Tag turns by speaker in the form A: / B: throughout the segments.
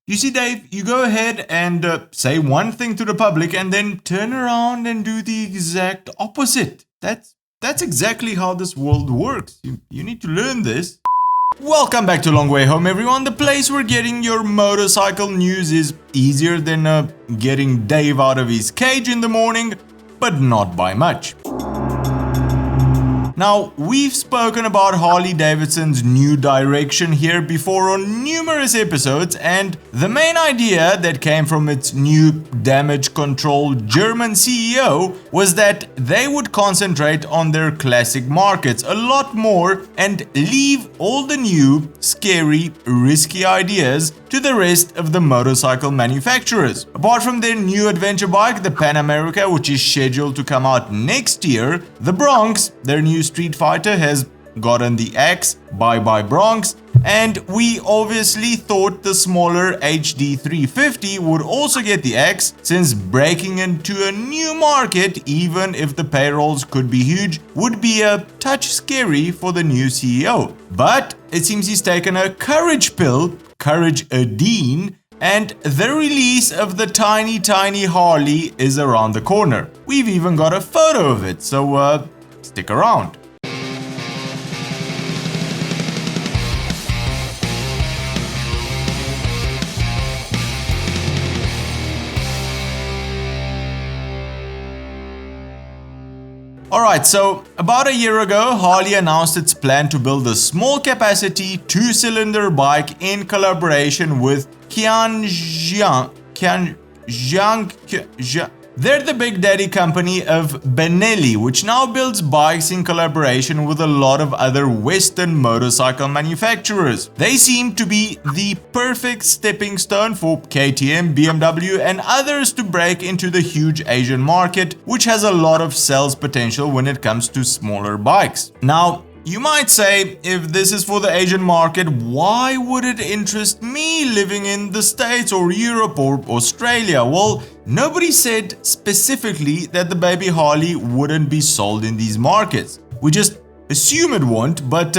A: You see, Dave, you go ahead and say one thing to the public and then turn around and do the exact opposite. That's exactly how this world works. You need to learn this. Welcome back to Long Way Home, everyone. The place where getting your motorcycle news is easier than getting Dave out of his cage in the morning, but not by much. Now, we've spoken about Harley Davidson's new direction here before on numerous episodes, and the main idea that came from its new damage control German CEO was that they would concentrate on their classic markets a lot more and leave all the new, scary, risky ideas to the rest of the motorcycle manufacturers. Apart from their new adventure bike, the Pan America, which is scheduled to come out next year, the Bronx, their new street fighter, has gotten the X, bye bye Bronx, and we obviously thought the smaller HD 350 would also get the X, since breaking into a new market, even if the payrolls could be huge, would be a touch scary for the new CEO. But it seems he's taken a courage pill, Courage-a-Dean, and the release of the tiny Harley is around the corner. We've even got a photo of it, so stick around. Alright, so about a year ago, Harley announced its plan to build a small capacity two-cylinder bike in collaboration with Qianjiang. They're the big daddy company of Benelli, which now builds bikes in collaboration with a lot of other Western motorcycle manufacturers. They seem to be the perfect stepping stone for KTM, BMW and others to break into the huge Asian market, which has a lot of sales potential when it comes to smaller bikes. Now, you might say, if this is for the Asian market, why would it interest me living in the States or Europe or Australia? Well, nobody said specifically that the Baby Harley wouldn't be sold in these markets. We just assume it won't, but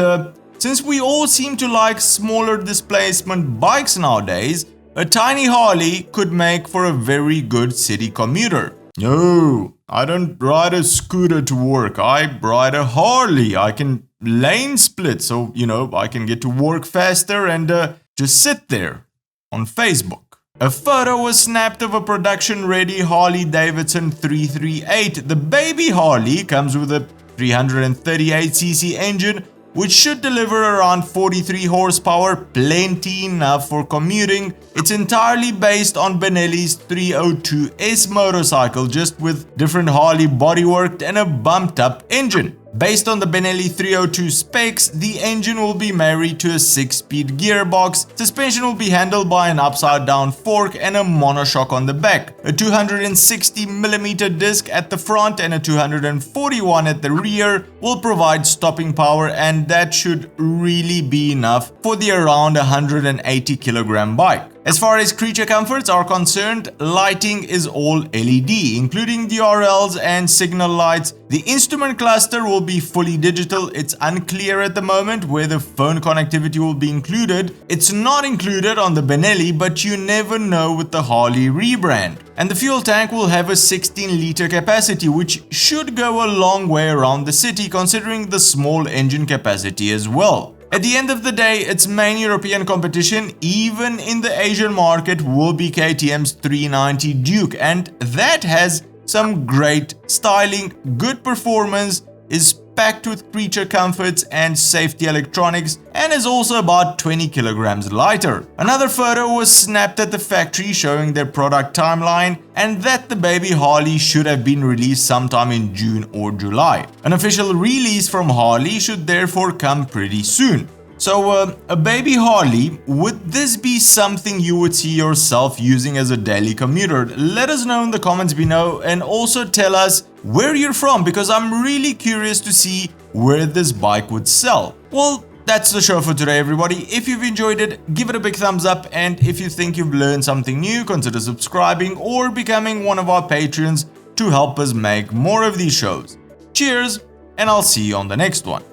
A: since we all seem to like smaller displacement bikes nowadays, a tiny Harley could make for a very good city commuter. No, I don't ride a scooter to work. I ride a Harley. I can lane split, so I can get to work faster and just sit there on Facebook. A photo was snapped of a production-ready Harley Davidson 338. The Baby Harley comes with a 338cc engine, which should deliver around 43 horsepower, plenty enough for commuting. It's entirely based on Benelli's 302S motorcycle, just with different Harley bodywork and a bumped up engine. Based on the Benelli 302 specs, the engine will be married to a 6-speed gearbox, suspension will be handled by an upside-down fork and a monoshock on the back, a 260mm disc at the front and a 241 at the rear will provide stopping power, and that should really be enough for the around 180 kilogram bike. As far as creature comforts are concerned, lighting is all LED, including DRLs and signal lights. The instrument cluster will be fully digital. It's unclear at the moment where the phone connectivity will be included. It's not included on the Benelli, but you never know with the Harley rebrand. And the fuel tank will have a 16-liter capacity, which should go a long way around the city considering the small engine capacity as well. At the end of the day, its main European competition, even in the Asian market, will be KTM's 390 Duke, and that has some great styling, good performance, is packed with creature comforts and safety electronics, and is also about 20 kilograms lighter. Another photo was snapped at the factory showing their product timeline and that the Baby Harley should have been released sometime in June or July. An official release from Harley should therefore come pretty soon. So, a Baby Harley, would this be something you would see yourself using as a daily commuter? Let us know in the comments below, and also tell us where you're from, because I'm really curious to see where this bike would sell. Well, that's the show for today, everybody. If you've enjoyed it, give it a big thumbs up, and if you think you've learned something new, consider subscribing or becoming one of our patrons to help us make more of these shows. Cheers, and I'll see you on the next one.